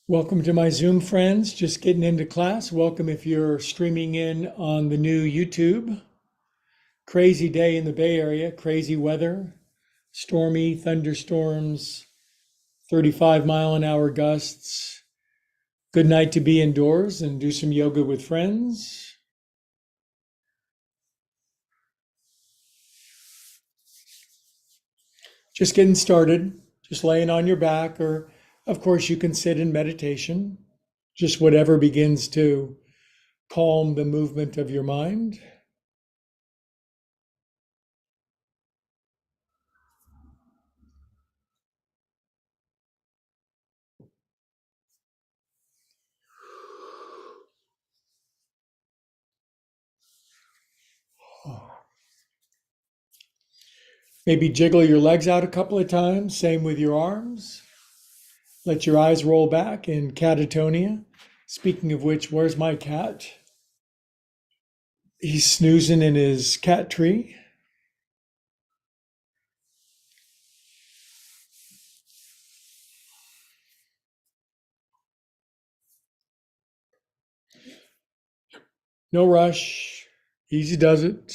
Welcome to my Zoom friends. Just getting into class. Welcome if you're streaming in on the new YouTube. Crazy day in the Bay Area, crazy weather, stormy thunderstorms, 35-mile-an-hour gusts. Good night to be indoors and do some yoga with friends. Just getting started, just laying on your back, or of course, you can sit in meditation, just whatever begins to calm the movement of your mind. Maybe jiggle your legs out a couple of times, same with your arms. Let your eyes roll back in catatonia. Speaking of which, where's my cat? He's snoozing in his cat tree. No rush. Easy does it.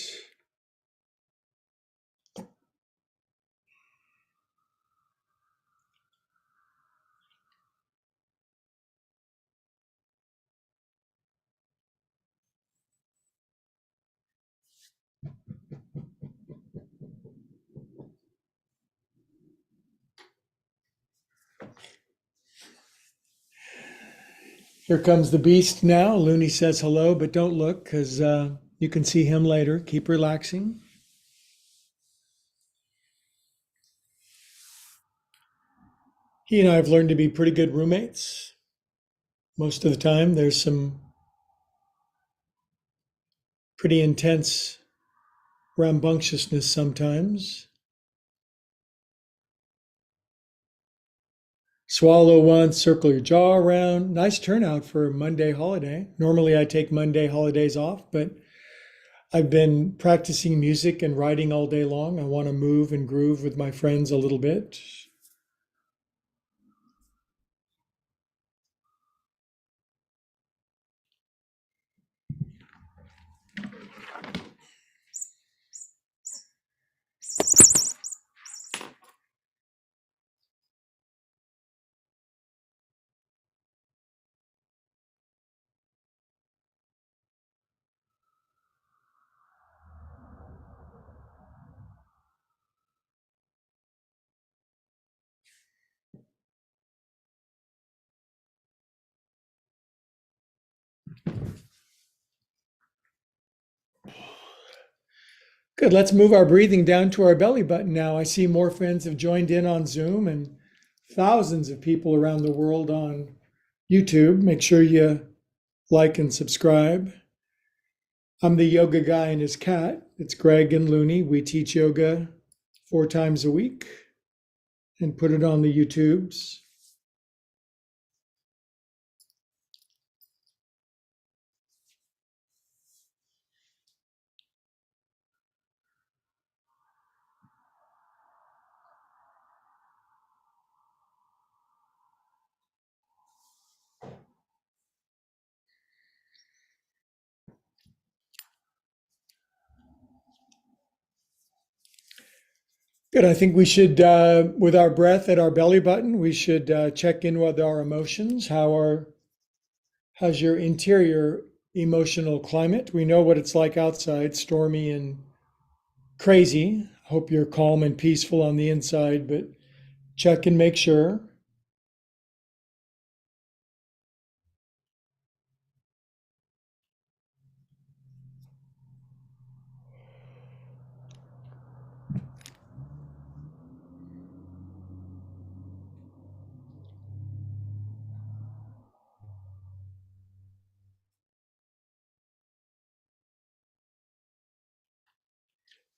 Here comes the beast now. Looney says hello, but don't look because you can see him later. Keep relaxing. He and I have learned to be pretty good roommates. Most of the time, there's some pretty intense rambunctiousness sometimes. Swallow once, circle your jaw around. Nice turnout for a Monday holiday. Normally I take Monday holidays off, but I've been practicing music and writing all day long. I want to move and groove with my friends a little bit. Good. Let's move our breathing down to our belly button now. I see more friends have joined in on Zoom and thousands of people around the world on YouTube. Make sure you like and subscribe. I'm the yoga guy and his cat. It's Greg and Looney. We teach yoga 4 times a week and put it on the YouTubes. Good. I think we should, with our breath at our belly button, we should check in with our emotions. How's your interior emotional climate? We know what it's like outside, stormy and crazy. Hope you're calm and peaceful on the inside, but check and make sure.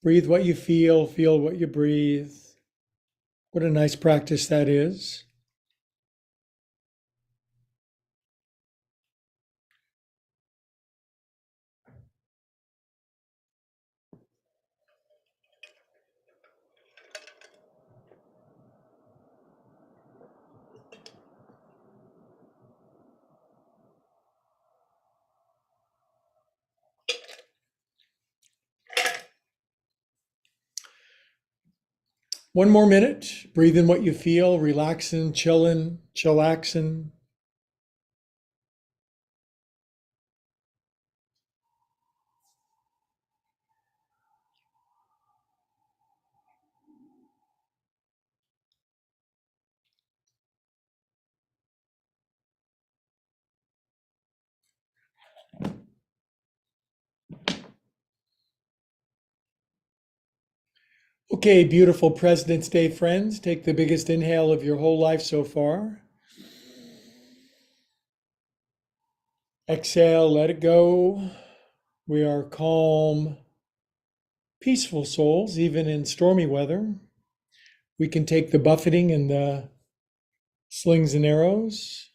Breathe what you feel what you breathe. What a nice practice that is. One more minute. Breathe in what you feel, relaxing, chilling, chillaxing. Okay, beautiful President's Day friends. Take the biggest inhale of your whole life so far. Exhale, let it go. We are calm, peaceful souls, even in stormy weather. We can take the buffeting and the slings and arrows.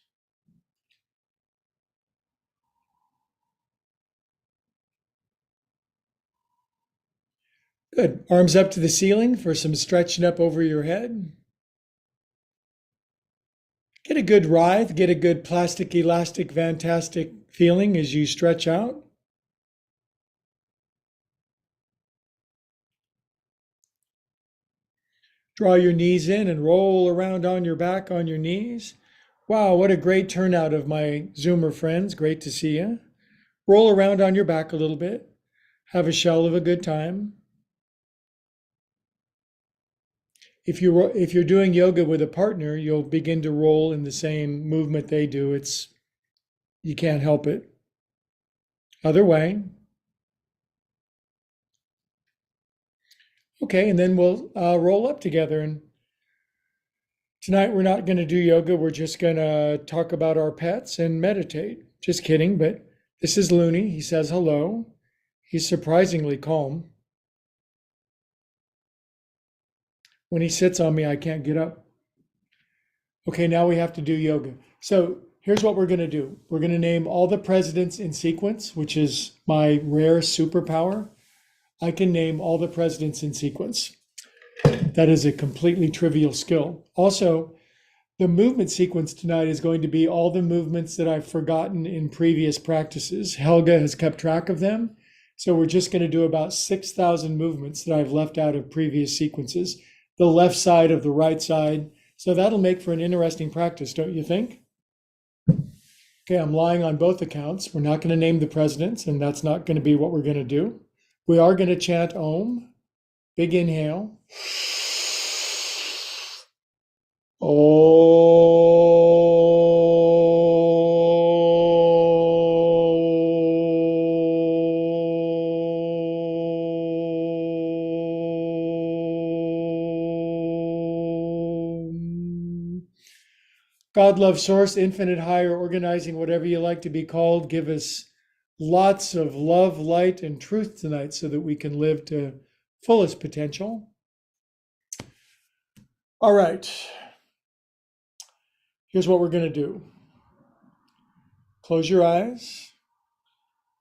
Good. Arms up to the ceiling for some stretching up over your head. Get a good writhe, get a good plastic, elastic, fantastic feeling as you stretch out. Draw your knees in and roll around on your back on your knees. Wow, what a great turnout of my Zoomer friends. Great to see you. Roll around on your back a little bit. Have a shell of a good time. If you're doing yoga with a partner, you'll begin to roll in the same movement they do. You can't help it. Other way. Okay, and then we'll roll up together. And tonight we're not going to do yoga. We're just going to talk about our pets and meditate. Just kidding, but this is Looney. He says hello. He's surprisingly calm. When he sits on me, I can't get up. Okay, now we have to do yoga. So here's what we're going to do. We're going to name all the presidents in sequence, which is my rare superpower. I can name all the presidents in sequence. That is a completely trivial skill. Also, the movement sequence tonight is going to be all the movements that I've forgotten in previous practices. Helga has kept track of them. So we're just going to do about 6,000 movements that I've left out of previous sequences. The left side of the right side. So that'll make for an interesting practice, don't you think? Okay, I'm lying on both accounts. We're not going to name the presidents, and that's not going to be what we're going to do. We are going to chant Om. Big inhale. God, love, source, infinite, higher, organizing, whatever you like to be called, give us lots of love, light, and truth tonight so that we can live to fullest potential. All right. Here's what we're going to do. Close your eyes.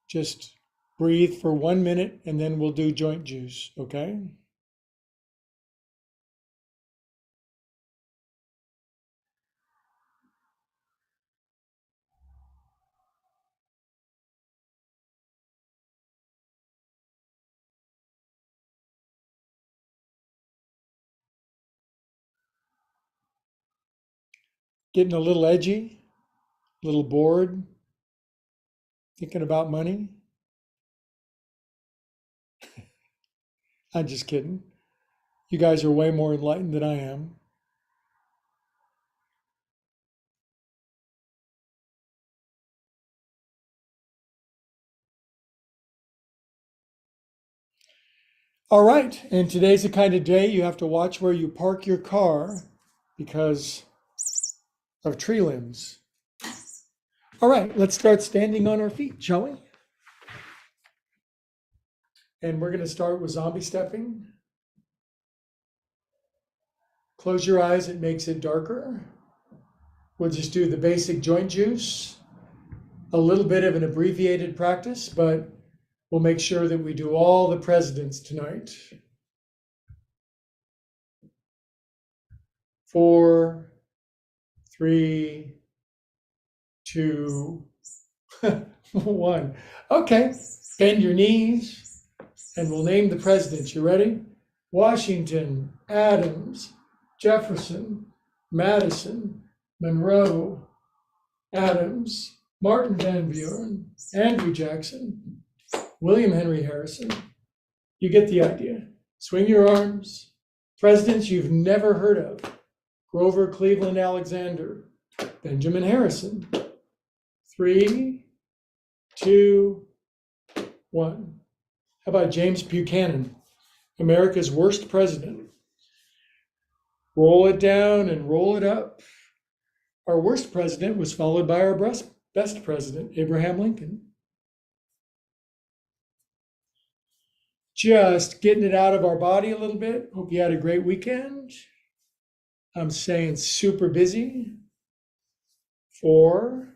Just breathe for 1 minute, and then we'll do joint juice, okay? Getting a little edgy, a little bored, thinking about money. I'm just kidding. You guys are way more enlightened than I am. All right, and today's the kind of day you have to watch where you park your car because of tree limbs. All right, let's start standing on our feet, shall we? And we're going to start with zombie stepping. Close your eyes, it makes it darker. We'll just do the basic joint juice, a little bit of an abbreviated practice, but we'll make sure that we do all the presidents tonight. 4, 3, 2, 1. Okay, bend your knees and we'll name the presidents. You ready? Washington, Adams, Jefferson, Madison, Monroe, Adams, Martin Van Buren, Andrew Jackson, William Henry Harrison. You get the idea. Swing your arms. Presidents you've never heard of: Grover Cleveland Alexander, Benjamin Harrison. 3, 2, 1. How about James Buchanan, America's worst president? Roll it down and roll it up. Our worst president was followed by our best president, Abraham Lincoln. Just getting it out of our body a little bit. Hope you had a great weekend. I'm staying super busy. 4.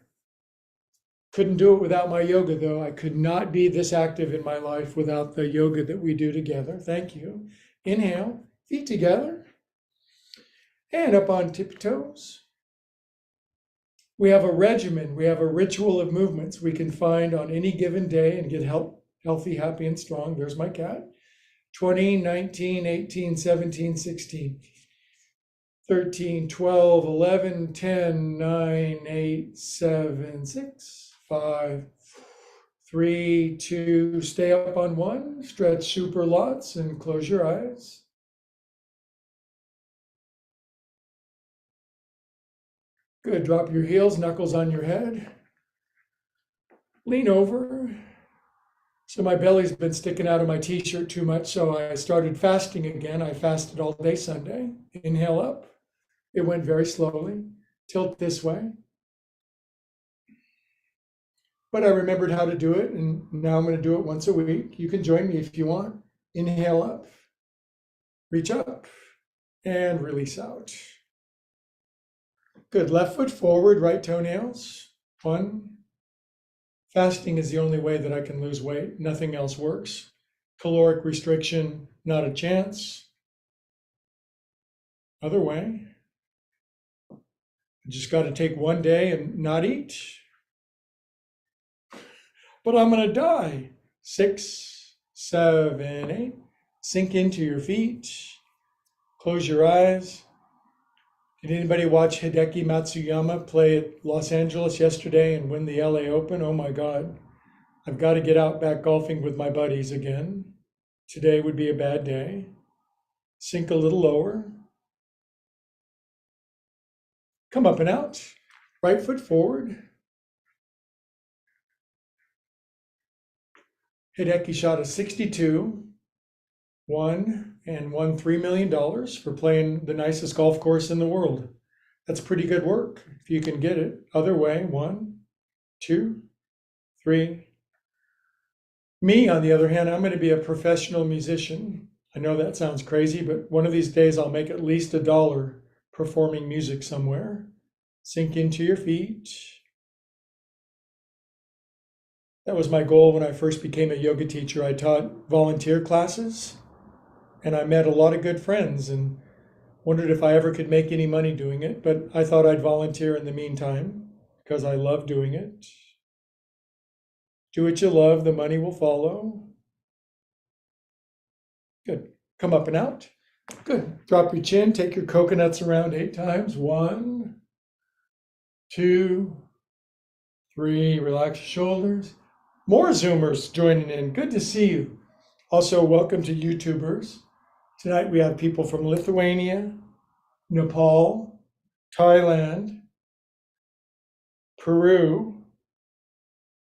Couldn't do it without my yoga, though. I could not be this active in my life without the yoga that we do together. Thank you. Inhale, feet together, and up on tippy toes. We have a regimen, we have a ritual of movements we can find on any given day and get healthy, happy, and strong. There's my cat. 20, 19, 18, 17, 16, 13, 12, 11, 10, 9, 8, 7, 6, 5, 3, 2, stay up on 1, stretch super lots and close your eyes. Good, drop your heels, knuckles on your head. Lean over. So my belly's been sticking out of my t-shirt too much, so I started fasting again. I fasted all day Sunday. Inhale up. It went very slowly. Tilt this way. But I remembered how to do it, and now I'm going to do it once a week. You can join me if you want. Inhale up, reach up, and release out. Good. Left foot forward, right toenails. 1. Fasting is the only way that I can lose weight. Nothing else works. Caloric restriction, not a chance. Other way. I just got to take one day and not eat. But I'm going to die. 6, 7, 8. Sink into your feet. Close your eyes. Did anybody watch Hideki Matsuyama play at Los Angeles yesterday and win the LA Open? Oh my God. I've got to get out back golfing with my buddies again. Today would be a bad day. Sink a little lower. Come up and out. Right foot forward. Hideki shot a 62, won $3 million for playing the nicest golf course in the world. That's pretty good work if you can get it. Other way, 1, 2, 3. Me, on the other hand, I'm going to be a professional musician. I know that sounds crazy, but one of these days I'll make at least $1 performing music somewhere. Sink into your feet. That was my goal when I first became a yoga teacher. I taught volunteer classes, and I met a lot of good friends and wondered if I ever could make any money doing it, but I thought I'd volunteer in the meantime because I love doing it. Do what you love, the money will follow. Good. Come up and out. Good. Drop your chin, take your coconuts around 8 times. 1, 2, 3. Relax your shoulders. More Zoomers joining in. Good to see you. Also, welcome to YouTubers. Tonight we have people from Lithuania, Nepal, Thailand, Peru,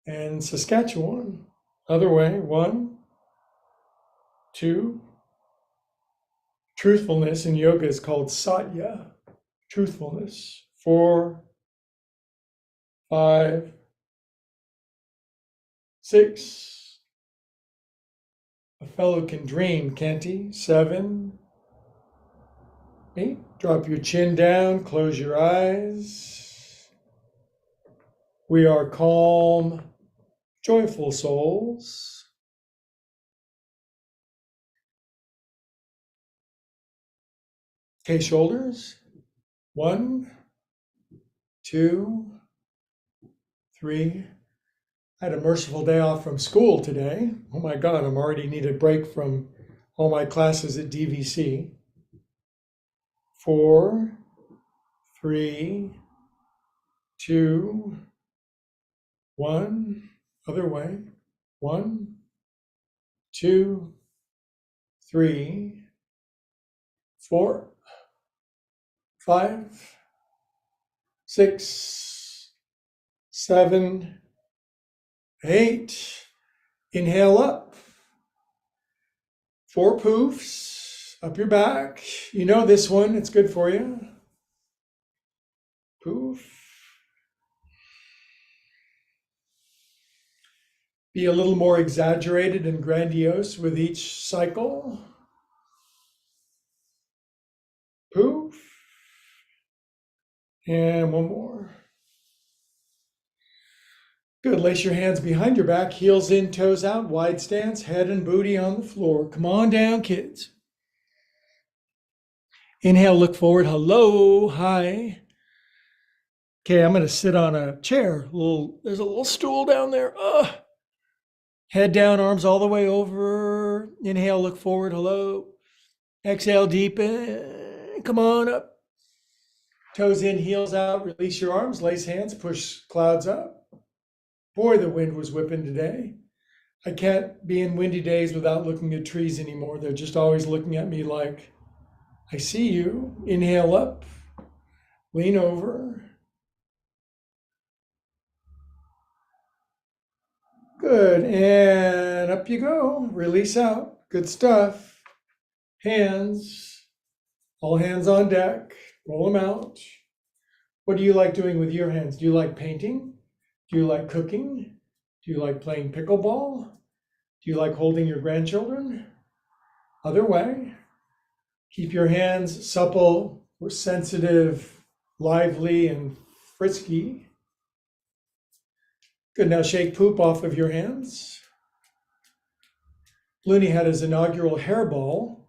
and Saskatchewan. Other way, 1, 2. Truthfulness in yoga is called satya. Truthfulness. 4, 5, 6. A fellow can dream, can't he? 7, 8. Drop your chin down, close your eyes. We are calm, joyful souls. Okay, shoulders. 1, 2, 3. I had a merciful day off from school today. Oh my God, I'm already need a break from all my classes at DVC. 4, 3, 2, 1. Other way. 1, 2, 3, 4, 5, 6, 7, 8. Inhale up. 4 poofs up your back. You know this one, it's good for you. Poof. Be a little more exaggerated and grandiose with each cycle. Poof. And one more. Good. Lace your hands behind your back, heels in, toes out, wide stance, head and booty on the floor. Come on down, kids. Inhale, look forward. Hello, hi. Okay, I'm going to sit on a chair. There's a little stool down there. Head down, arms all the way over. Inhale, look forward. Hello. Exhale, deepen. Come on up. Toes in, heels out. Release your arms. Lace hands. Push clouds up. Boy, the wind was whipping today. I can't be in windy days without looking at trees anymore. They're just always looking at me like, I see you. Inhale up. Lean over. Good. And up you go. Release out. Good stuff. Hands. All hands on deck. Roll them out. What do you like doing with your hands? Do you like painting? Do you like cooking? Do you like playing pickleball? Do you like holding your grandchildren? Other way. Keep your hands supple, sensitive, lively, and frisky. Good. Now shake poop off of your hands. Looney had his inaugural hairball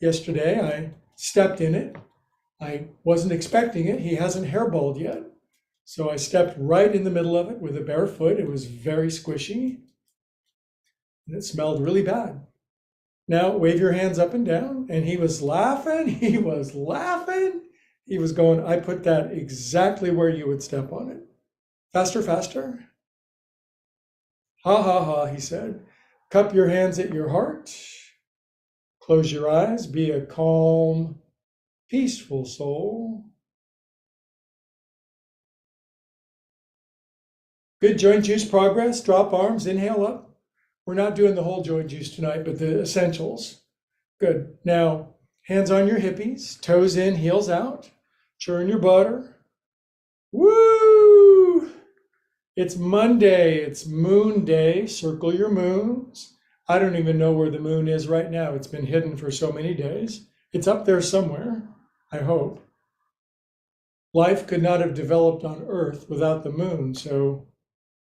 yesterday. I stepped in it. I wasn't expecting it. He hasn't hairballed yet. So I stepped right in the middle of it with a bare foot. It was very squishy. And it smelled really bad. Now wave your hands up and down. And he was laughing. He was laughing. He was going, I put that exactly where you would step on it. Faster, faster. Ha, ha, ha, he said. Cup your hands at your heart. Close your eyes. Be a calm, peaceful soul. Good joint juice progress. Drop arms. Inhale up. We're not doing the whole joint juice tonight, but the essentials. Good. Now, hands on your hippies. Toes in, heels out. Churn your butter. Woo! It's Monday. It's Moon Day. Circle your moons. I don't even know where the moon is right now. It's been hidden for so many days. It's up there somewhere, I hope. Life could not have developed on Earth without the moon, so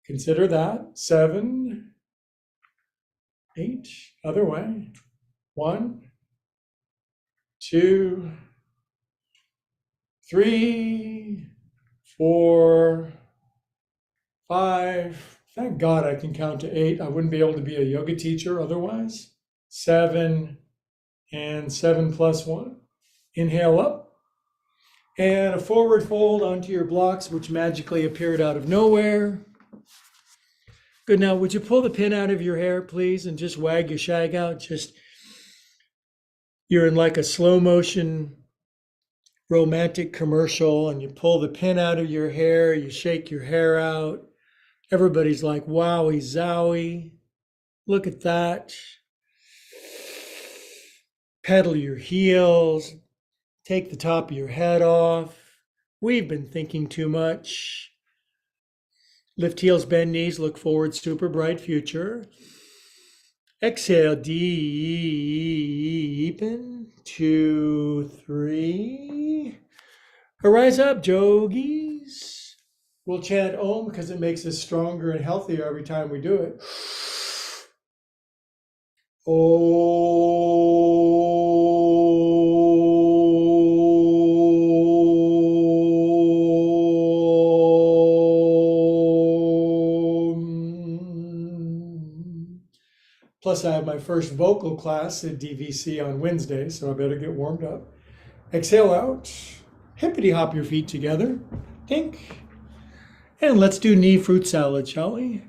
consider that. 7, 8, other way. 1, 2, 3, 4, 5. Thank God I can count to 8. I wouldn't be able to be a yoga teacher otherwise. 7, and 7 plus 1. Inhale up. And a forward fold onto your blocks, which magically appeared out of nowhere. Good. Now, would you pull the pin out of your hair, please, and just wag your shag out? You're in like a slow motion romantic commercial, and you pull the pin out of your hair, you shake your hair out. Everybody's like, wowie zowie. Look at that. Pedal your heels. Take the top of your head off. We've been thinking too much. Lift heels, bend knees, look forward, super bright future. Exhale, deepen. 2, 3. Rise up, yogis. We'll chant Om because it makes us stronger and healthier every time we do it. Plus, I have my first vocal class at DVC on Wednesday, so I better get warmed up. Exhale out. Hippity hop your feet together. Tink. And let's do knee fruit salad, shall we?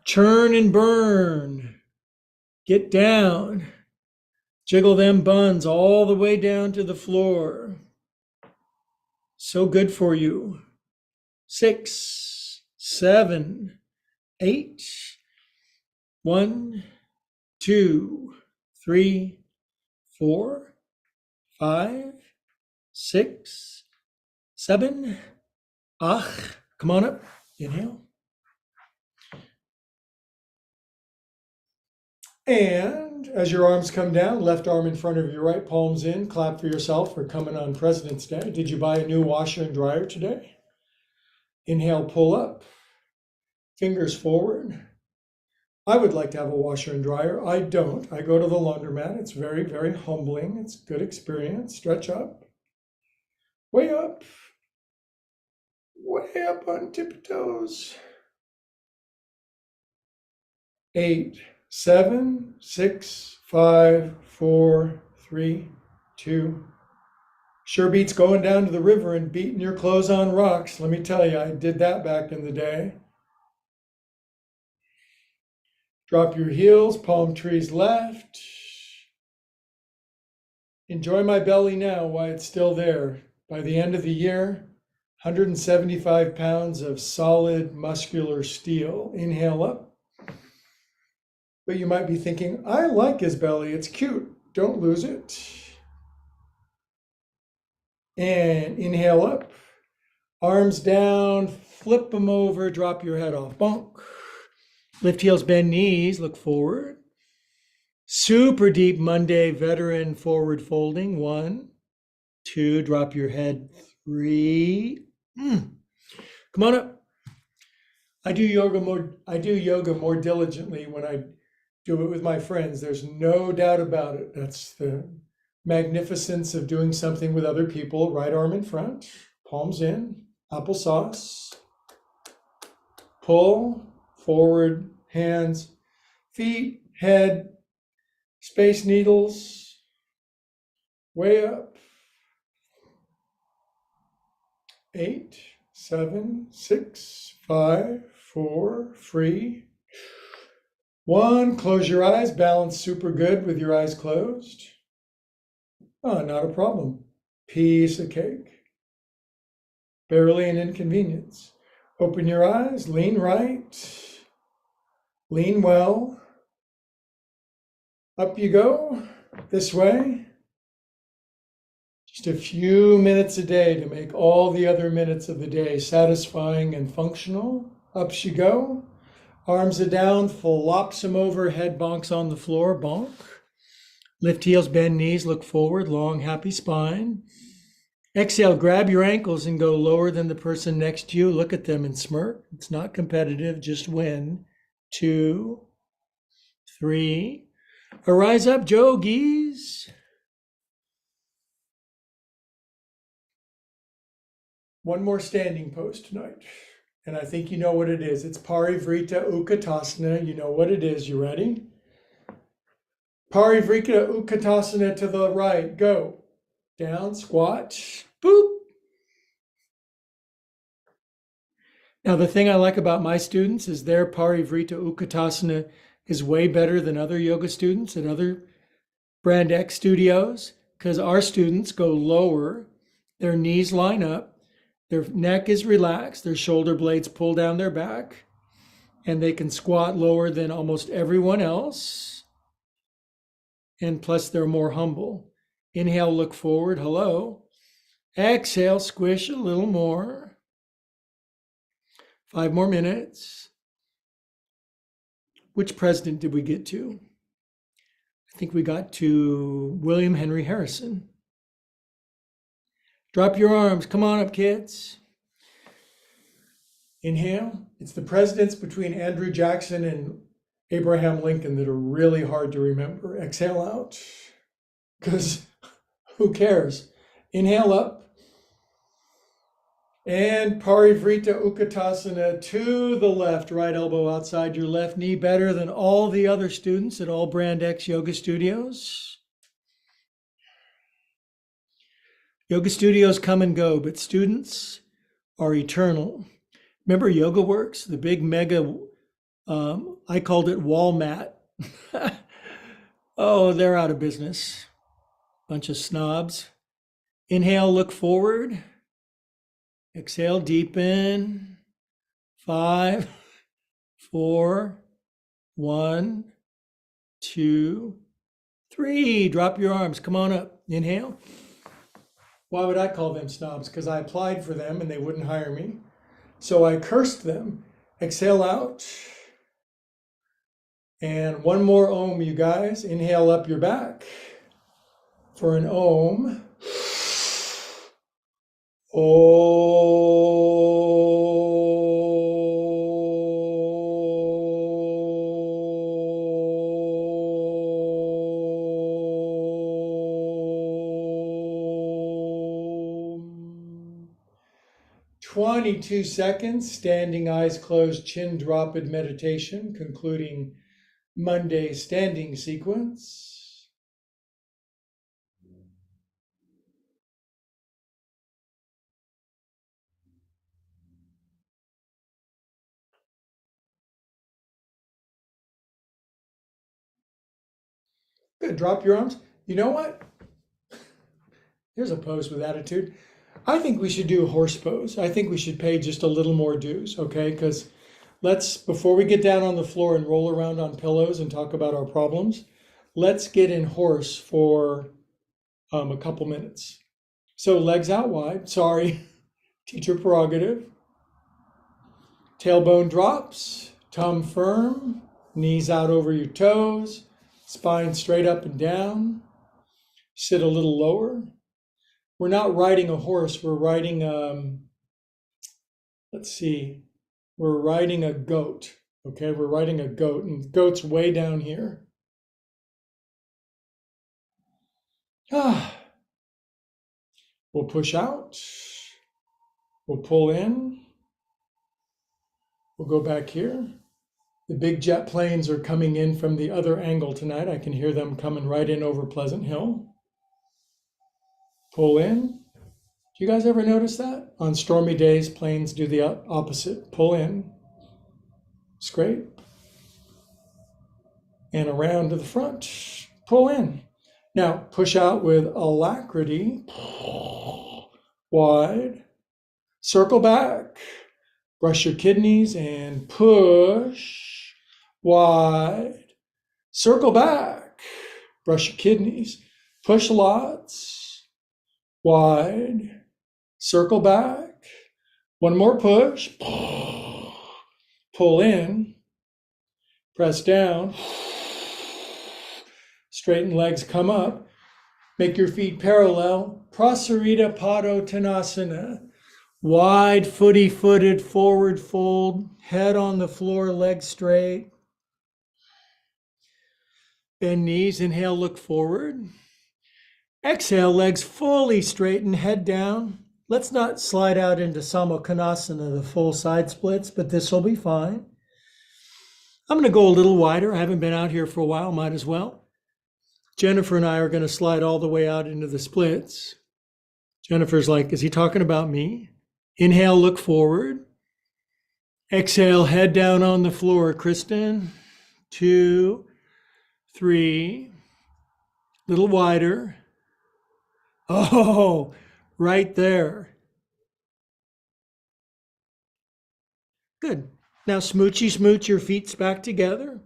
Churn and burn. Get down. Jiggle them buns all the way down to the floor. So good for you. 6, 7, 8. 1, 2, 3, 4, 5, 6, 7. Ach, come on up. Inhale. And as your arms come down, left arm in front of your right, palms in, clap for yourself for coming on President's Day. Did you buy a new washer and dryer today? Inhale, pull up. Fingers forward. I would like to have a washer and dryer. I don't. I go to the laundromat. It's very, very humbling. It's a good experience. Stretch up. Way up. Way up on tippy toes. 8, 7, 6, 5, 4, 3, 2. Sure beats going down to the river and beating your clothes on rocks. Let me tell you, I did that back in the day. Drop your heels, palm trees left. Enjoy my belly now while it's still there. By the end of the year, 175 pounds of solid muscular steel. Inhale up. But you might be thinking, I like his belly. It's cute. Don't lose it. And inhale up. Arms down. Flip them over. Drop your head off. Bonk. Lift heels, bend knees. Look forward. Super deep Monday veteran forward folding. 1, 2. Drop your head. 3. Come on up. I do yoga more diligently when I do it with my friends. There's no doubt about it. That's the magnificence of doing something with other people. Right arm in front, palms in, applesauce. Pull, forward, hands, feet, head, space needles, way up. 8, 7, 6, 5, 4, 3, 1. Close your eyes. Balance super good with your eyes closed. Oh, not a problem. Piece of cake. Barely an inconvenience. Open your eyes. Lean right. Lean well. Up you go. This way. Just a few minutes a day to make all the other minutes of the day satisfying and functional. Up she go. Arms are down, flops them over, head bonks on the floor, bonk. Lift heels, bend knees, look forward, long, happy spine. Exhale, grab your ankles and go lower than the person next to you. Look at them and smirk. It's not competitive, just win. 2, 3. Arise up, yogis. One more standing pose tonight. And I think you know what it is. It's Parivrita Utkatasana. You know what it is. You ready? Parivrita Utkatasana to the right. Go. Down, squat. Boop. Now, the thing I like about my students is their Parivrita Utkatasana is way better than other yoga students at other Brand X studios, because our students go lower, their knees line up, their neck is relaxed, their shoulder blades pull down their back, and they can squat lower than almost everyone else. And plus, they're more humble. Inhale, look forward, hello. Exhale, squish a little more. 5 more minutes. Which president did we get to? I think we got to William Henry Harrison. Drop your arms. Come on up, kids. Inhale. It's the presidents between Andrew Jackson and Abraham Lincoln that are really hard to remember. Exhale out, because who cares? Inhale up. And Parivrita Utkatasana to the left, right elbow outside your left knee, better than all the other students at all Brand X Yoga Studios. Yoga studios come and go, but students are eternal. Remember Yoga Works, the big mega, I called it wall mat. Oh, they're out of business. Bunch of snobs. Inhale, look forward. Exhale, deepen. 5, 4, 1, 2, 3. Drop your arms. Come on up. Inhale. Why would I call them snobs? Because I applied for them and they wouldn't hire me. So I cursed them. Exhale out. And one more Om, you guys. Inhale up your back for an Om. Om. 22 seconds, standing, eyes closed, chin dropped meditation, concluding Monday standing sequence. Good, drop your arms. You know what? Here's a pose with attitude. I think we should do a horse pose. I think we should pay just a little more dues, okay? Because before we get down on the floor and roll around on pillows and talk about our problems, let's get in horse for a couple minutes. So legs out wide, sorry, teacher prerogative. Tailbone drops, tongue firm, knees out over your toes, spine straight up and down. Sit a little lower. We're not riding a horse, we're riding, we're riding a goat, okay? We're riding a goat, and the goat's way down here. We'll push out, we'll pull in, we'll go back here. The big jet planes are coming in from the other angle tonight. I can hear them coming right in over Pleasant Hill. Pull in. Do you guys ever notice that? On stormy days, planes do the opposite. Pull in, scrape, and around to the front. Pull in. Now, push out with alacrity. Wide. Circle back. Brush your kidneys and push. Wide. Circle back. Brush your kidneys. Push lots. Wide, circle back, one more push, pull in, press down, straighten legs, come up, make your feet parallel, Prasarita Padottanasana, wide footy-footed forward fold, head on the floor, legs straight, bend knees, inhale, look forward. Exhale, legs fully straighten, head down. Let's not slide out into Samokhanasana, the full side splits, but this will be fine. I'm going to go a little wider. I haven't been out here for a while, might as well. Jennifer and I are going to slide all the way out into the splits. Jennifer's like, is he talking about me? Inhale, look forward. Exhale, head down on the floor. Kristen, 2, 3, little wider. Oh, right there. Good. Now smoochy smooch your feet back together.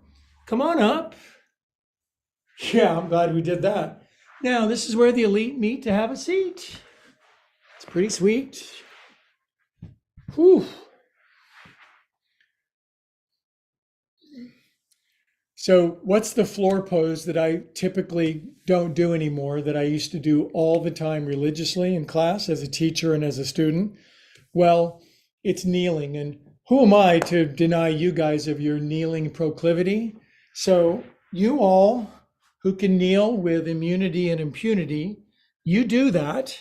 Come on up. Yeah, I'm glad we did that. Now, this is where the elite meet to have a seat. It's pretty sweet. Whew. So what's the floor pose that I typically don't do anymore that I used to do all the time religiously in class as a teacher and as a student? Well, it's kneeling. And who am I to deny you guys of your kneeling proclivity? So you all who can kneel with immunity and impunity, you do that.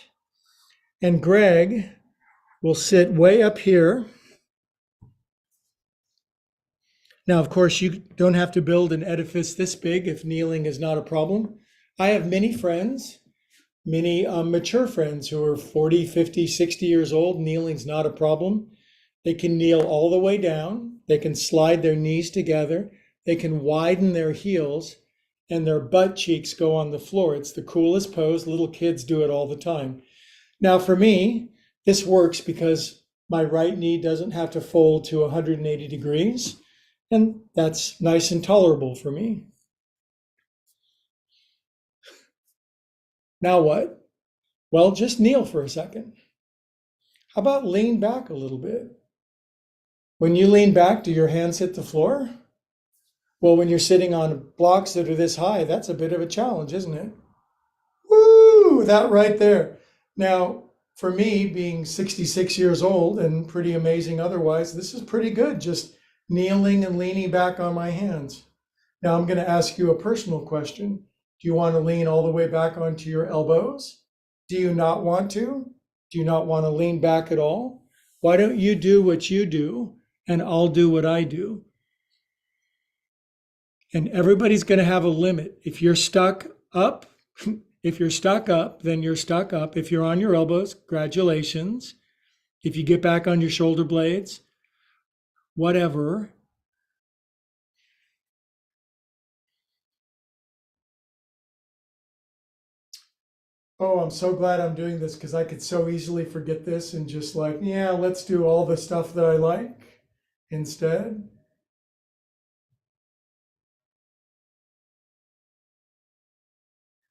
And Greg, We'll sit way up here. Now, of course, you don't have to build an edifice this big if kneeling is not a problem. I have many friends, many mature friends who are 40, 50, 60 years old. Kneeling's not a problem. They can kneel all the way down. They can slide their knees together. They can widen their heels and their butt cheeks go on the floor. It's the coolest pose. Little kids do it all the time. Now, for me, this works because my right knee doesn't have to fold to 180 degrees, and that's nice and tolerable for me. Now what? Well, just kneel for a second. How about lean back a little bit? When you lean back, do your hands hit the floor? Well, when you're sitting on blocks that are this high, that's a bit of a challenge, isn't it? Woo, that right there. Now, for me, being 66 years old and pretty amazing otherwise, this is pretty good, just kneeling and leaning back on my hands. Now, I'm going to ask you a personal question. Do you want to lean all the way back onto your elbows? Do you not want to? Do you not want to lean back at all? Why don't you do what you do and I'll do what I do? And everybody's going to have a limit. If you're stuck up, if you're stuck up, then you're stuck up. If you're on your elbows, congratulations. If you get back on your shoulder blades, whatever. Oh, I'm so glad I'm doing this because I could so easily forget this and just like, yeah, let's do all the stuff that I like instead.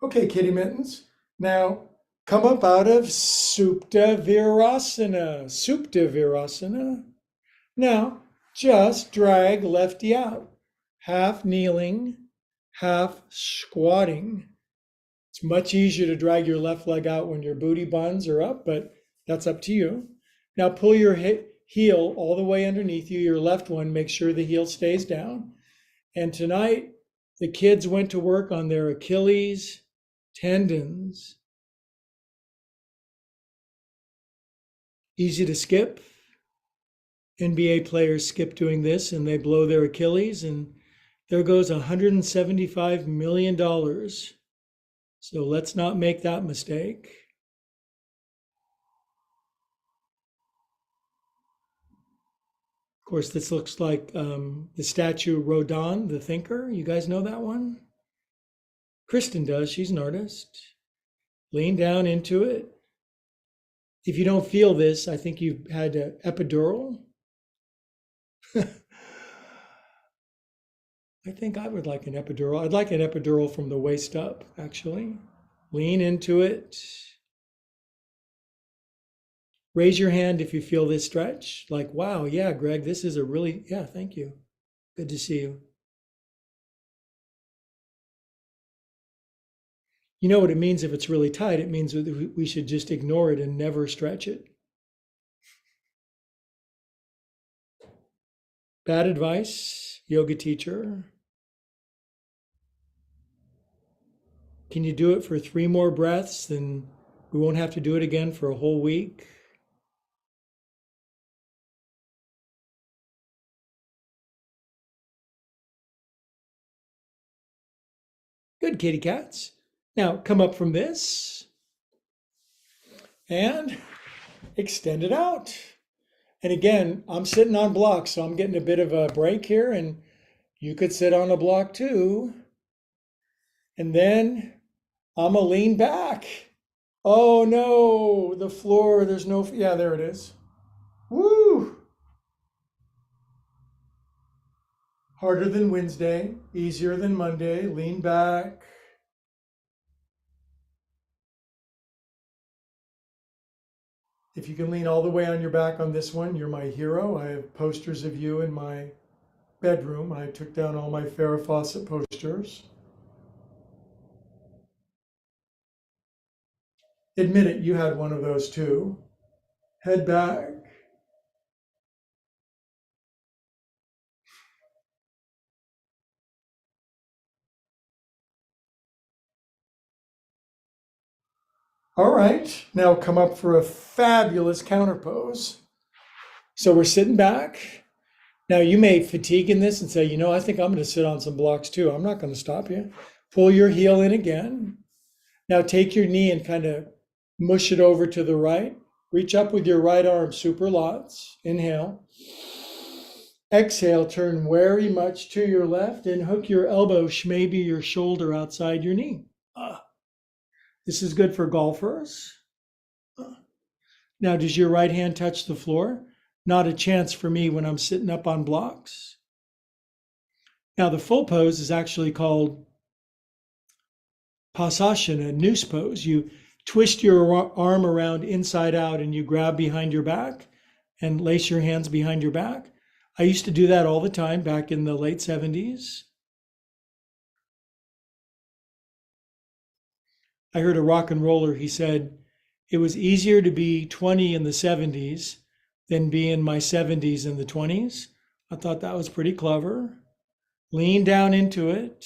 Okay, kitty mittens. Now come up out of Supta Virasana. Supta Virasana. Now just drag lefty out, half kneeling, half squatting. It's much easier to drag your left leg out when your booty buns are up, but that's up to you. Now pull your heel all the way underneath you, your left one, make sure the heel stays down. And tonight, the kids went to work on their Achilles tendons. Easy to skip. NBA players skip doing this and they blow their Achilles, and there goes $175 million. So let's not make that mistake. Of course, this looks like the statue Rodin, the thinker. You guys know that one? Kristen does. She's an artist. Lean down into it. If you don't feel this, I think you've had an epidural. I think I would like an epidural. I'd like an epidural from the waist up, actually. Lean into it. Raise your hand if you feel this stretch. Like, wow, yeah, Greg, this is a really, yeah, thank you. Good to see you. You know what it means if it's really tight? It means that we should just ignore it and never stretch it. Bad advice, yoga teacher. Can you do it for 3 more breaths? Then we won't have to do it again for a whole week. Good, kitty cats. Now come up from this and extend it out. And again, I'm sitting on blocks, so I'm getting a bit of a break here, and you could sit on a block too. And then I'm gonna lean back. Oh no, the floor, there's no, yeah, there it is. Woo! Harder than Wednesday, easier than Monday. Lean back. If you can lean all the way on your back on this one, you're my hero. I have posters of you in my bedroom. I took down all my Farrah Fawcett posters. Admit it, you had one of those too. Head back. All right, now come up for a fabulous counter pose. So we're sitting back. Now you may fatigue in this and say, I think I'm going to sit on some blocks too. I'm not going to stop you. Pull your heel in again. Now take your knee and kind of mush it over to the right. Reach up with your right arm, super lots. Inhale. Exhale, turn very much to your left and hook your elbow, maybe your shoulder outside your knee. This is good for golfers. Now, does your right hand touch the floor? Not a chance for me when I'm sitting up on blocks. Now, the full pose is actually called Pasasana, noose pose. You twist your arm around inside out and you grab behind your back and lace your hands behind your back. I used to do that all the time back in the late 70s. I heard a rock and roller, he said, it was easier to be 20 in the 70s than be in my 70s in the 20s. I thought that was pretty clever. Lean down into it.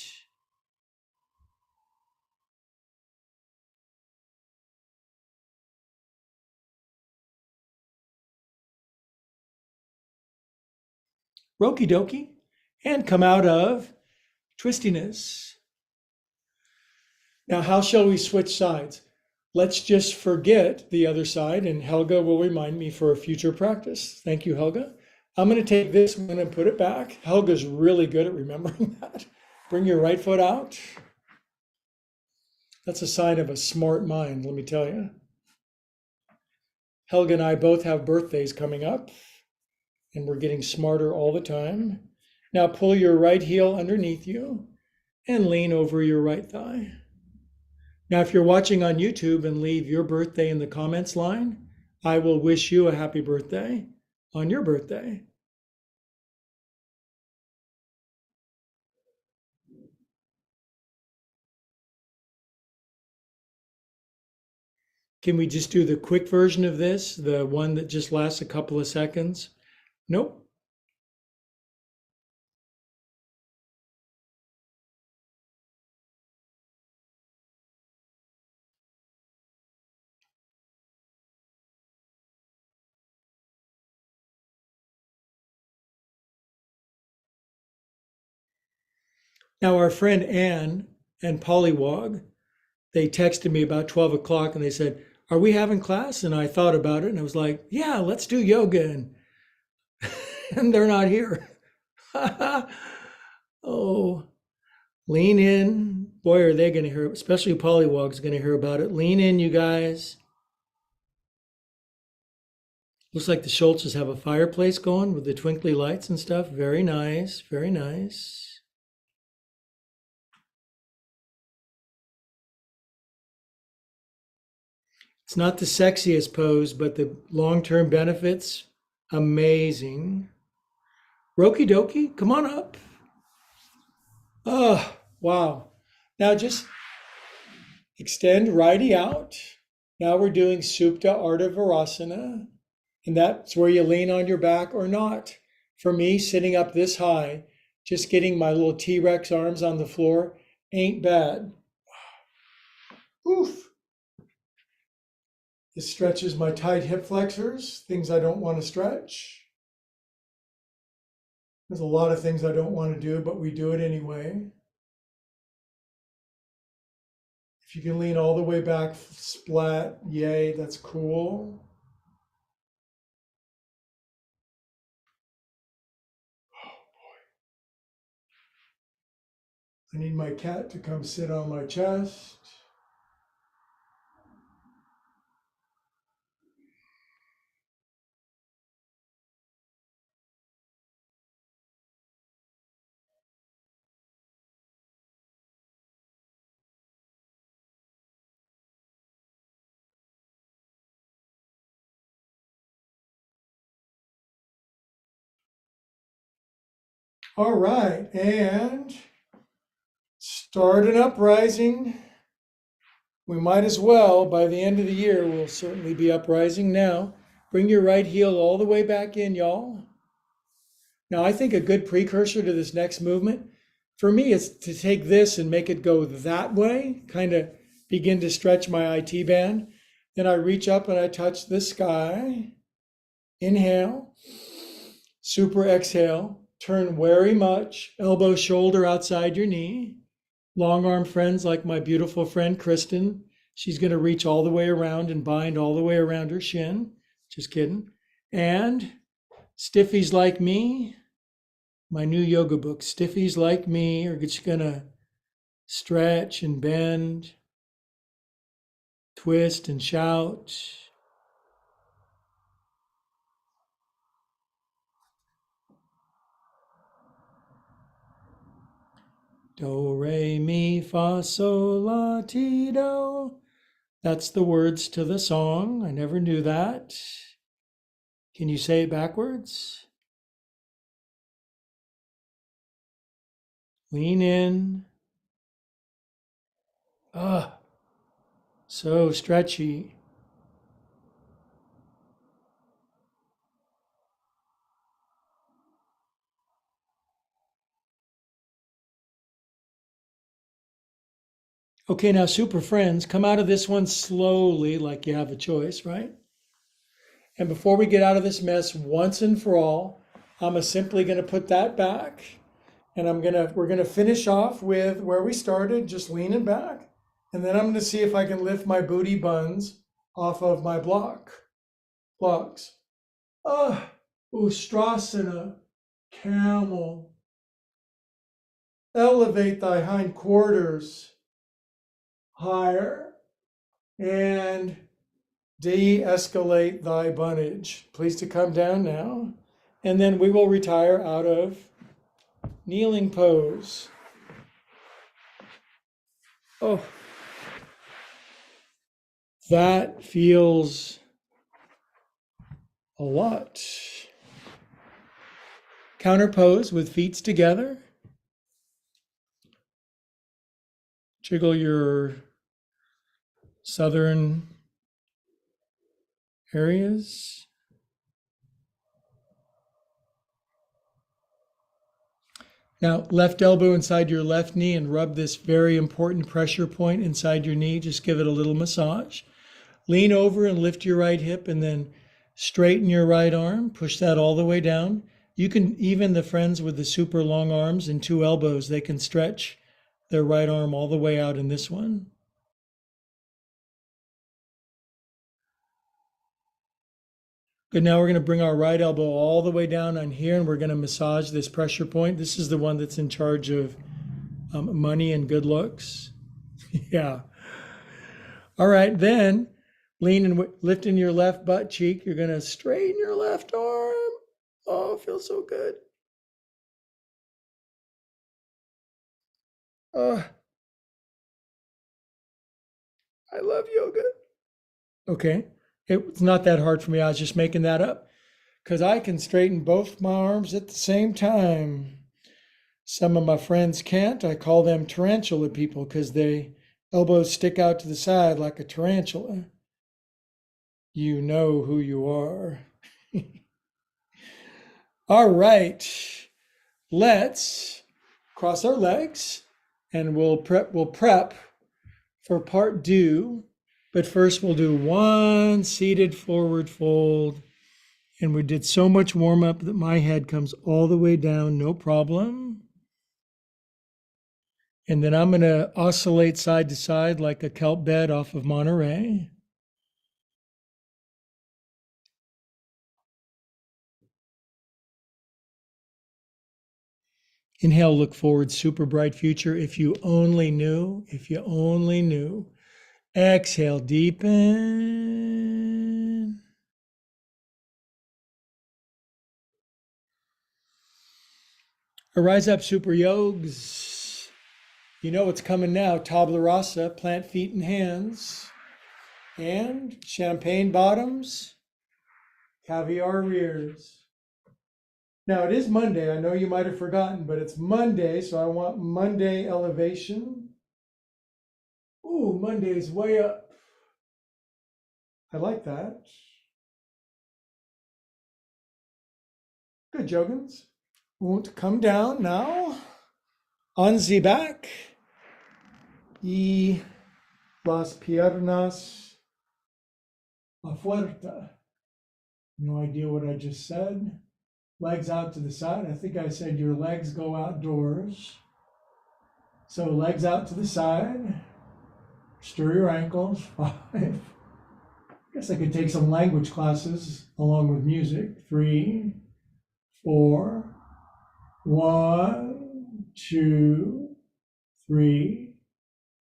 Roki doki. And come out of twistiness. Now, how shall we switch sides? Let's just forget the other side, and Helga will remind me for a future practice. Thank you, Helga. I'm going to take this one and put it back. Helga's really good at remembering that. Bring your right foot out. That's a sign of a smart mind, let me tell you. Helga and I both have birthdays coming up, and we're getting smarter all the time. Now pull your right heel underneath you and lean over your right thigh. Now, if you're watching on YouTube and leave your birthday in the comments line, I will wish you a happy birthday on your birthday. Can we just do the quick version of this, the one that just lasts a couple of seconds? Nope. Now, our friend Anne and Pollywog, they texted me about 12 o'clock and they said, are we having class? And I thought about it and I was like, yeah, let's do yoga. And they're not here. Oh, lean in. Boy, are they going to hear, especially Pollywog's going to hear about it. Lean in, you guys. Looks like the Schultzes have a fireplace going with the twinkly lights and stuff. Very nice, very nice. It's not the sexiest pose, but the long-term benefits, amazing. Roki doki, come on up. Oh, wow. Now just extend righty out. Now we're doing Supta Ardha Virasana, and that's where you lean on your back or not. For me, sitting up this high, just getting my little T-Rex arms on the floor ain't bad. Oof. This stretches my tight hip flexors, things I don't want to stretch. There's a lot of things I don't want to do, but we do it anyway. If you can lean all the way back, splat, yay, that's cool. I need my cat to come sit on my chest. All right, and start an uprising. We might as well, by the end of the year, we'll certainly be uprising now. Bring your right heel all the way back in, y'all. Now, I think a good precursor to this next movement, for me, is to take this and make it go that way, kind of begin to stretch my IT band. Then I reach up and I touch the sky. Inhale. Super exhale. Turn very much. Elbow, shoulder outside your knee. Long arm friends like my beautiful friend Kristen. She's going to reach all the way around and bind all the way around her shin. Just kidding. And stiffies like me, my new yoga book, stiffies like me are just going to stretch and bend, twist and shout. Do, re, mi, fa, sol, la, ti, do. That's the words to the song. I never knew that. Can you say it backwards? Lean in. Ah, so stretchy. Okay, now super friends, come out of this one slowly like you have a choice, right? And before we get out of this mess once and for all, I'm simply going to put that back and we're going to finish off with where we started, just leaning back. And then I'm going to see if I can lift my booty buns off of my blocks. Ustrasana, camel. Elevate thy hindquarters higher and de-escalate thy bunnage. Please to come down now. And then we will retire out of kneeling pose. Oh, that feels a lot. Counter pose with feet together. Jiggle your southern areas. Now, left elbow inside your left knee and rub this very important pressure point inside your knee. Just give it a little massage. Lean over and lift your right hip and then straighten your right arm. Push that all the way down. You can, even the friends with the super long arms and two elbows, they can stretch their right arm all the way out in this one. Good, now we're going to bring our right elbow all the way down on here and we're going to massage this pressure point. This is the one that's in charge of money and good looks. Yeah. All right, then lean and lift in your left butt cheek. You're going to straighten your left arm. Oh, it feels so good. I love yoga. Okay. It's not that hard for me. I was just making that up because I can straighten both my arms at the same time. Some of my friends can't. I call them tarantula people because they elbows stick out to the side like a tarantula. You know who you are. All right. Let's cross our legs and we'll prep for part 2. But first we'll do one seated forward fold. And we did so much warm up that my head comes all the way down, no problem. And then I'm going to oscillate side to side like a kelp bed off of Monterey. Inhale, look forward, super bright future. If you only knew, if you only knew. Exhale, deepen. Rise up, super yogs. You know what's coming now. Tabla rasa, plant feet and hands. And champagne bottoms, caviar rears. Now it is Monday. I know you might have forgotten, but it's Monday, so I want Monday elevation. Ooh, Monday's way up. I like that. Good, Jogans. Won't come down now. On the back. Y las piernas afuera. No idea what I just said. Legs out to the side. I think I said your legs go outdoors. So legs out to the side. Stir your ankles. 5. I guess I could take some language classes along with music. 3, 4. 1, 2, 3,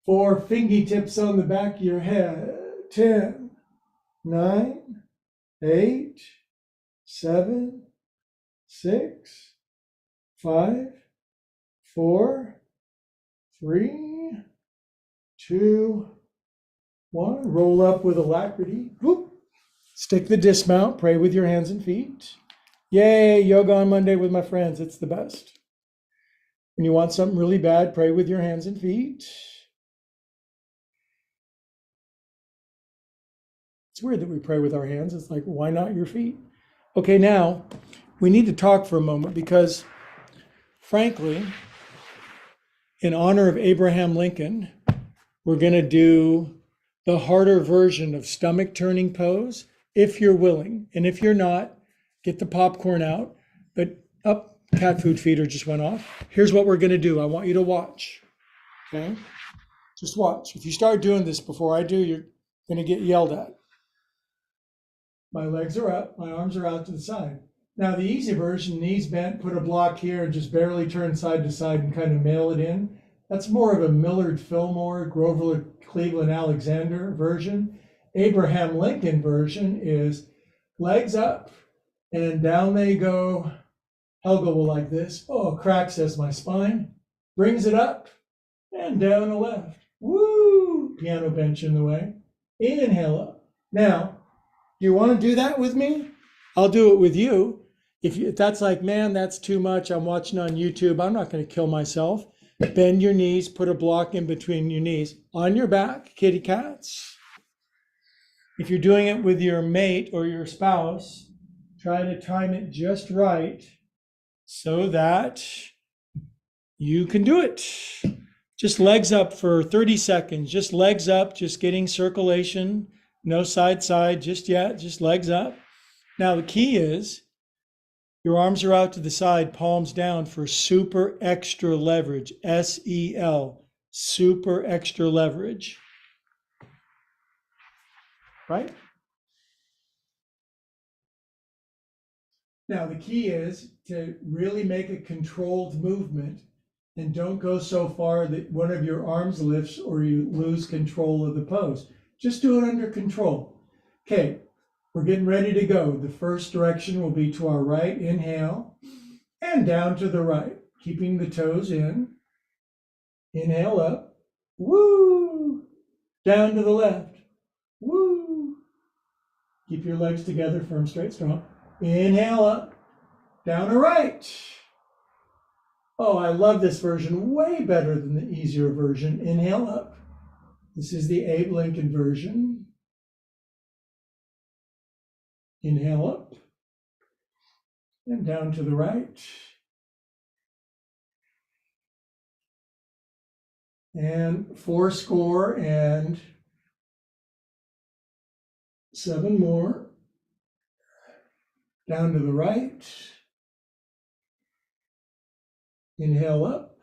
4. Fingertips on the back of your head. 10, 9, 8, 7, 6, 5, 4, 3, 2, 1. Roll up with alacrity. Whoop. Stick the dismount. Pray with your hands and feet. Yay, yoga on Monday with my friends. It's the best. When you want something really bad, pray with your hands and feet. It's weird that we pray with our hands. It's like, why not your feet? Okay, now we need to talk for a moment because, frankly, in honor of Abraham Lincoln, we're going to do the harder version of stomach turning pose if you're willing. And if you're not, get the popcorn out. But cat food feeder just went off. Here's what we're going to do. I want you to watch. Okay? Just watch. If you start doing this before I do, you're going to get yelled at. My legs are up. My arms are out to the side. Now, the easy version, knees bent, put a block here, and just barely turn side to side and kind of mail it in. That's more of a Millard Fillmore, Grover Cleveland Alexander version. Abraham Lincoln version is legs up and down they go. Helga will like this. Oh, crack, says my spine. Brings it up and down the left. Woo! Piano bench in the way. Inhale up. Now, you want to do that with me? I'll do it with you. If that's like, man, that's too much. I'm watching on YouTube. I'm not going to kill myself. Bend your knees. Put a block in between your knees. On your back, kitty cats. If you're doing it with your mate or your spouse, try to time it just right so that you can do it. Just legs up for 30 seconds. Just legs up, just getting circulation. No side, just yet, just legs up. Now the key is your arms are out to the side, palms down for super extra leverage, SEL, super extra leverage. Right? Now the key is to really make a controlled movement and don't go so far that one of your arms lifts or you lose control of the pose. Just do it under control. Okay, we're getting ready to go. The first direction will be to our right, inhale, and down to the right, keeping the toes in. Inhale up, woo! Down to the left, woo! Keep your legs together, firm, straight, strong. Inhale up, down to right. Oh, I love this version, way better than the easier version. Inhale up. This is the Abe Lincoln version. Inhale up and down to the right. And 7 more. Down to the right. Inhale up.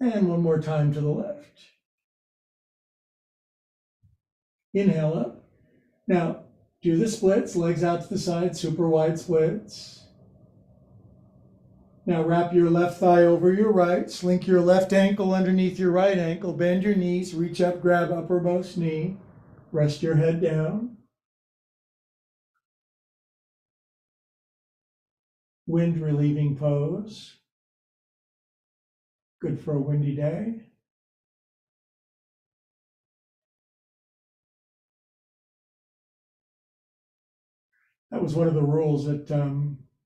And one more time to the left. Inhale up. Now, do the splits, legs out to the side, super wide splits. Now wrap your left thigh over your right, slink your left ankle underneath your right ankle, bend your knees, reach up, grab uppermost knee, rest your head down. Wind relieving pose. Good for a windy day. That was one of the rules at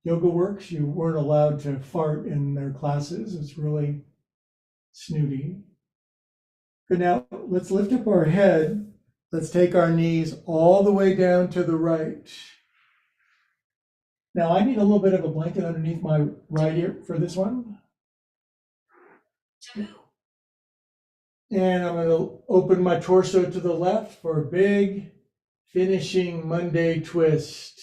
Yoga Works. You weren't allowed to fart in their classes. It's really snooty. Good, now let's lift up our head. Let's take our knees all the way down to the right. Now I need a little bit of a blanket underneath my right ear for this one. And I'm going to open my torso to the left for a big finishing Monday twist.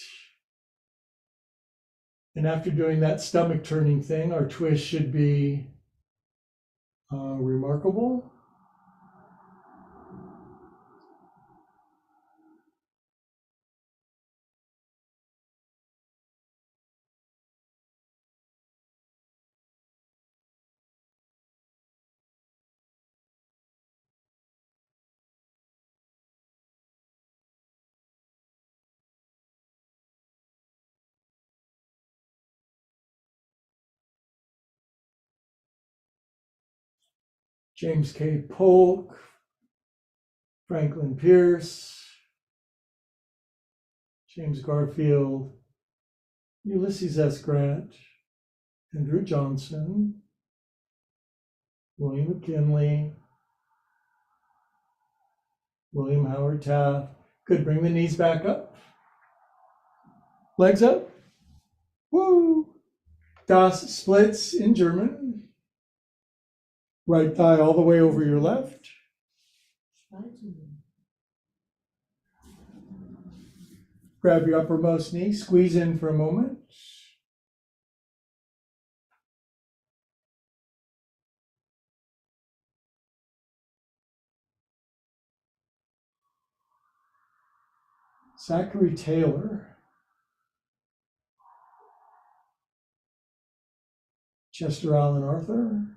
And after doing that stomach turning thing, our twist should be remarkable. James K. Polk, Franklin Pierce, James Garfield, Ulysses S. Grant, Andrew Johnson, William McKinley, William Howard Taft. Good, bring the knees back up. Legs up. Woo! Das splits in German. Right thigh all the way over your left. Grab your uppermost knee, squeeze in for a moment. Zachary Taylor, Chester Allen Arthur,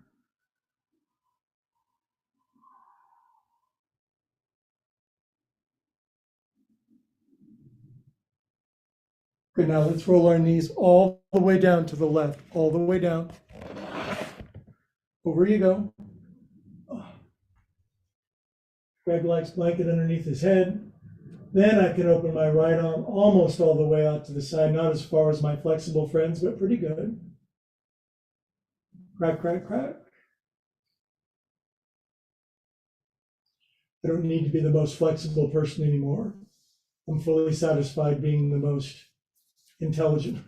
good, now let's roll our knees all the way down to the left, all the way down. Over you go. Grab Black's blanket underneath his head. Then I can open my right arm almost all the way out to the side, not as far as my flexible friends, but pretty good. Crack, crack, crack. I don't need to be the most flexible person anymore. I'm fully satisfied being the most intelligent,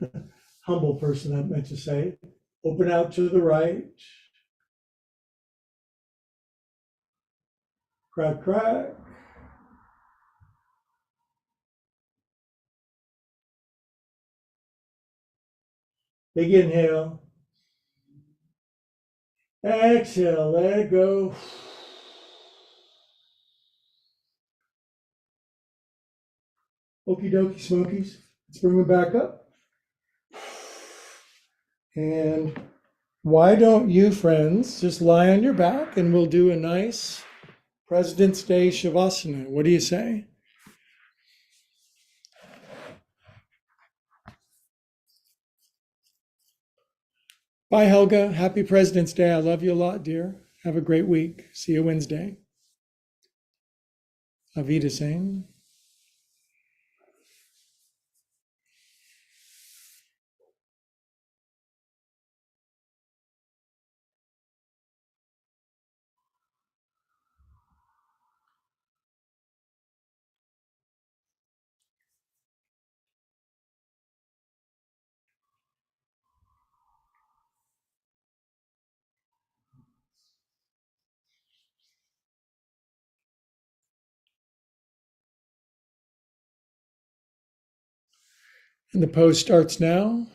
humble person, I meant to say. Open out to the right. Crack, crack. Big inhale. Exhale, let it go. Okie dokie smokies. Let's bring them back up. And why don't you, friends, just lie on your back and we'll do a nice President's Day Shavasana. What do you say? Bye, Helga. Happy President's Day. I love you a lot, dear. Have a great week. See you Wednesday. Avita Singh. And the pose starts now.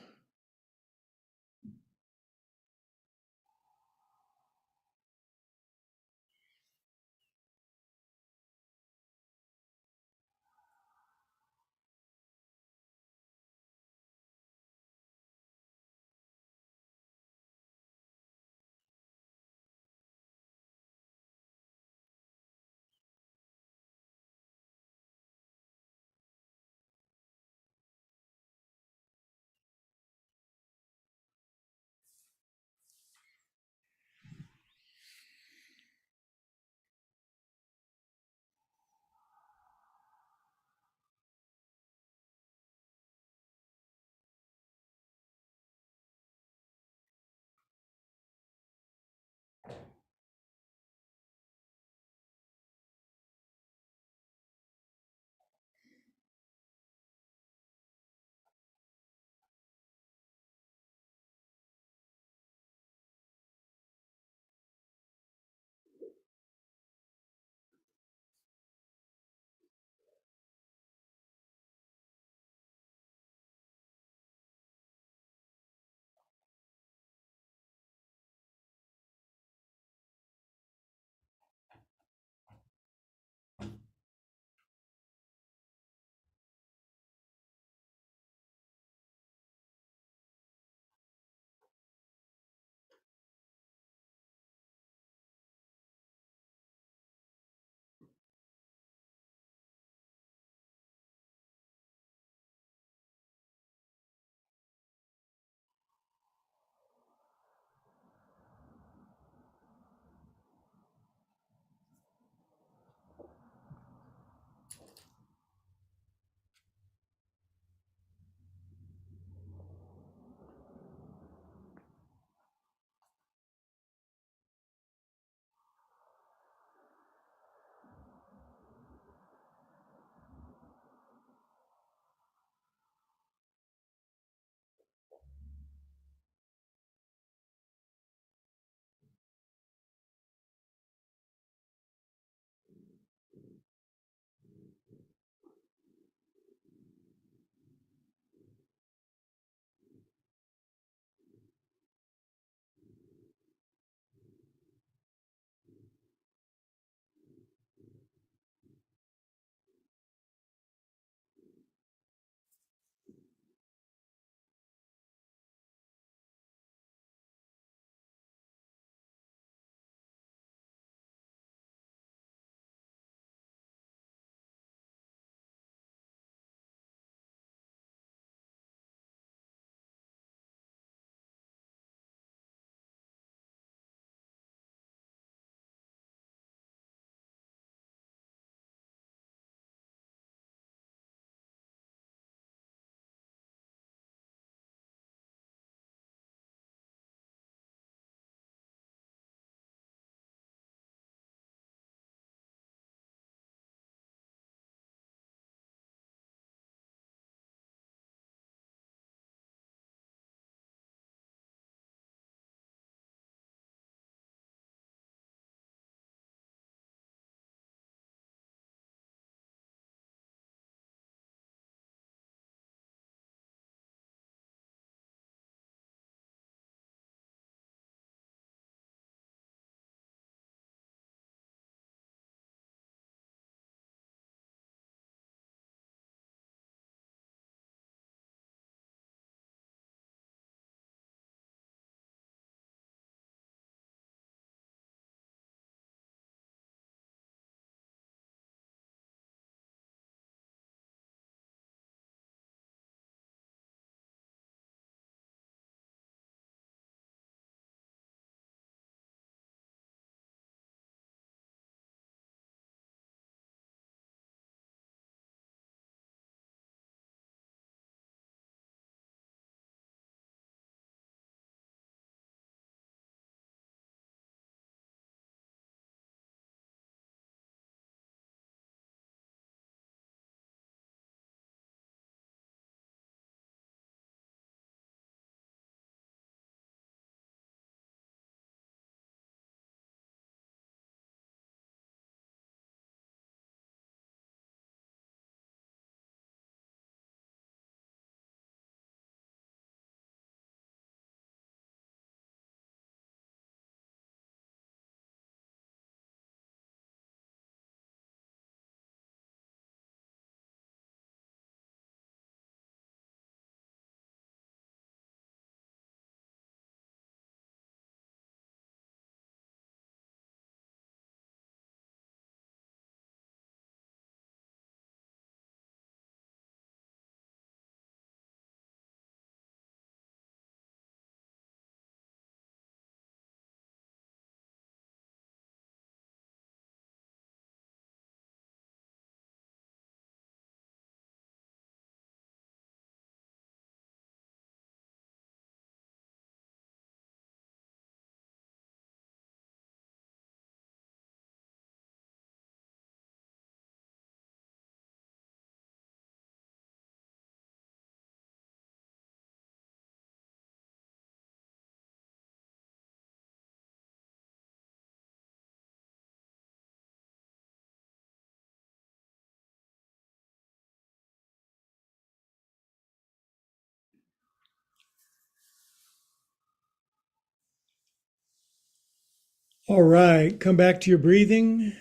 All right, come back to your breathing.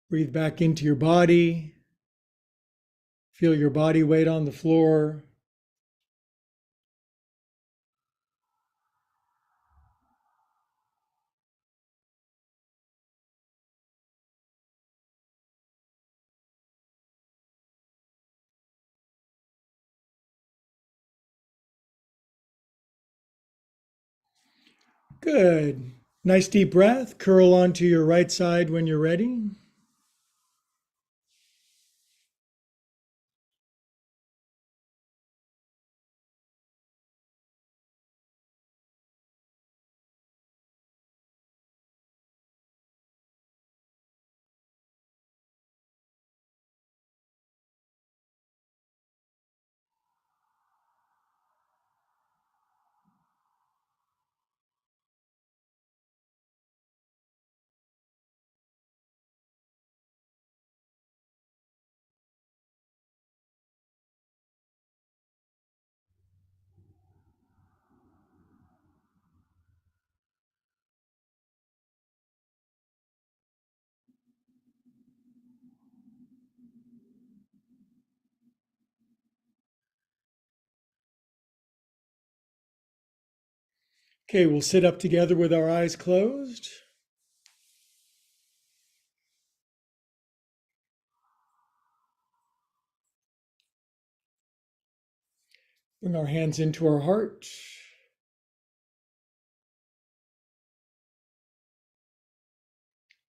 Breathe back into your body. Feel your body weight on the floor. Good. Nice deep breath. Curl onto your right side when you're ready. Okay, we'll sit up together with our eyes closed. Bring our hands into our heart.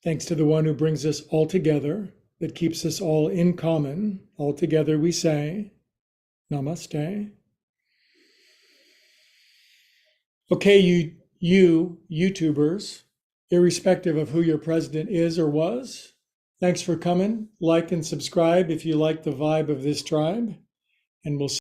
Thanks to the one who brings us all together, that keeps us all in common. All together we say, Namaste. Okay, you YouTubers, irrespective of who your president is or was, thanks for coming. Like and subscribe if you like the vibe of this tribe, and we'll see